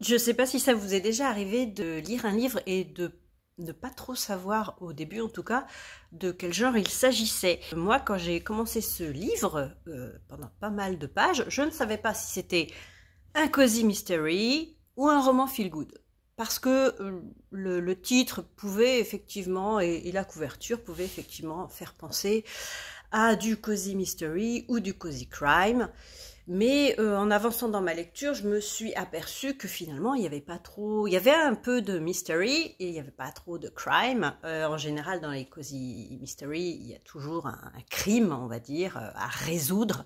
Je ne sais pas si ça vous est déjà arrivé de lire un livre et de ne pas trop savoir, au début en tout cas, de quel genre il s'agissait. Moi, quand j'ai commencé ce livre, pendant pas mal de pages, je ne savais pas si c'était un cozy mystery ou un roman feel good. Parce que le titre pouvait effectivement, et la couverture pouvait effectivement faire penser à du cozy mystery ou du cozy crime. Mais en avançant dans ma lecture, je me suis aperçue que finalement, il y avait pas trop... Il y avait un peu de mystery et il n'y avait pas trop de crime. En général, dans les cozy mystery, il y a toujours un crime, on va dire, à résoudre.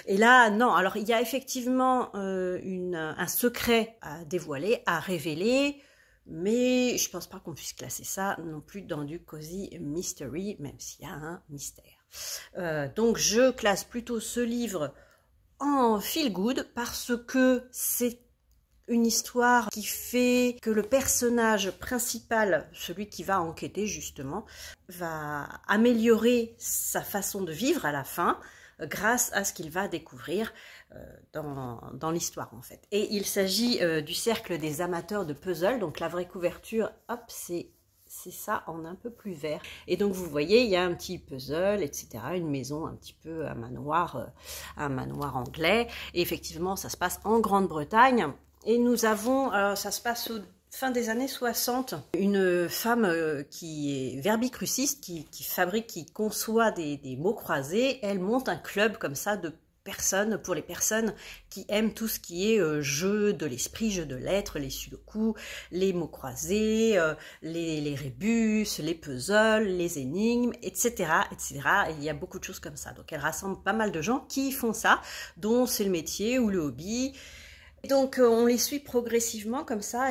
Et là, non. Alors, il y a effectivement un secret à dévoiler, à révéler, mais je pense pas qu'on puisse classer ça non plus dans du cozy mystery, même s'il y a un mystère. Donc, je classe plutôt ce livre en feel good parce que c'est une histoire qui fait que le personnage principal, celui qui va enquêter justement, va améliorer sa façon de vivre à la fin grâce à ce qu'il va découvrir dans l'histoire en fait. Et il s'agit du cercle des amateurs de puzzle, donc la vraie couverture, hop, c'est ça en un peu plus vert. Et donc vous voyez, il y a un petit puzzle, etc. Une maison un petit peu, un manoir anglais. Et effectivement, ça se passe en Grande-Bretagne. Et nous avons, ça se passe au fin des années 60, une femme qui est verbicruciste, qui fabrique, qui conçoit des mots croisés. Elle monte un club comme ça de personnes, pour les personnes qui aiment tout ce qui est jeu de l'esprit, jeu de lettres, les sudoku, les mots croisés, les rébus, les puzzles, les énigmes, etc., etc. Et il y a beaucoup de choses comme ça. Donc elle rassemble pas mal de gens qui font ça, dont c'est le métier ou le hobby. Donc on les suit progressivement comme ça,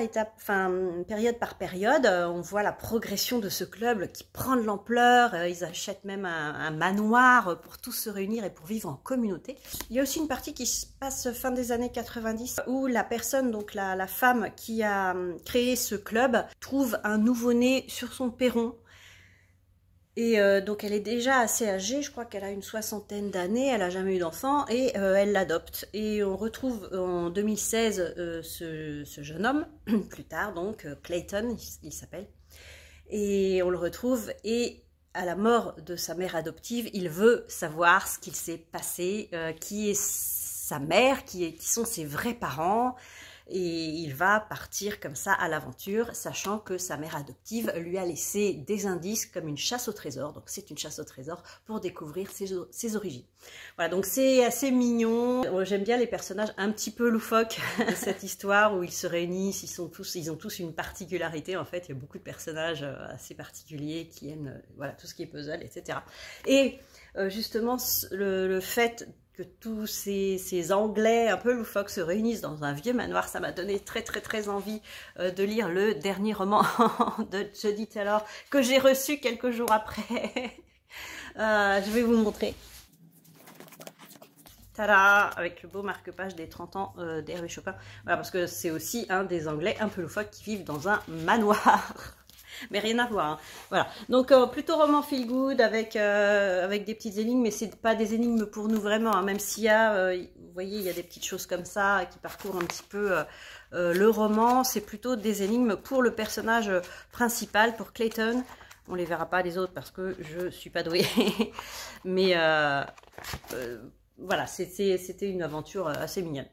période par période. On voit la progression de ce club qui prend de l'ampleur. Ils achètent même un manoir pour tous se réunir et pour vivre en communauté. Il y a aussi une partie qui se passe fin des années 90 où la personne, donc la femme qui a créé ce club, trouve un nouveau-né sur son perron. Et donc elle est déjà assez âgée, je crois qu'elle a une soixantaine d'années, elle n'a jamais eu d'enfant et elle l'adopte. Et on retrouve en 2016 ce jeune homme, plus tard donc, Clayton il s'appelle. Et on le retrouve et à la mort de sa mère adoptive, il veut savoir ce qu'il s'est passé, qui est sa mère, qui sont ses vrais parents. Et il va partir comme ça à l'aventure, sachant que sa mère adoptive lui a laissé des indices comme une chasse au trésor. Donc c'est une chasse au trésor pour découvrir ses origines. Voilà, donc c'est assez mignon. J'aime bien les personnages un petit peu loufoques de cette histoire où ils se réunissent. Ils ont tous une particularité en fait. Il y a beaucoup de personnages assez particuliers qui aiment voilà, tout ce qui est puzzle, etc. Et justement, le fait que tous ces Anglais un peu loufoques se réunissent dans un vieux manoir, ça m'a donné très envie de lire le dernier roman de Jodi Taylor que j'ai reçu quelques jours après. Je vais vous montrer. Tada! Avec le beau marque-page des 30 ans d'Hervé Chopin. Voilà, parce que c'est aussi un des Anglais un peu loufoques qui vivent dans un manoir. Mais rien à voir. Hein. Voilà. Donc plutôt roman feel good avec des petites énigmes, mais c'est pas des énigmes pour nous vraiment. Hein. Même s'il y a, vous voyez, il y a des petites choses comme ça qui parcourent un petit peu le roman. C'est plutôt des énigmes pour le personnage principal, pour Clayton. On les verra pas les autres parce que je suis pas douée. Mais voilà, c'était une aventure assez mignonne.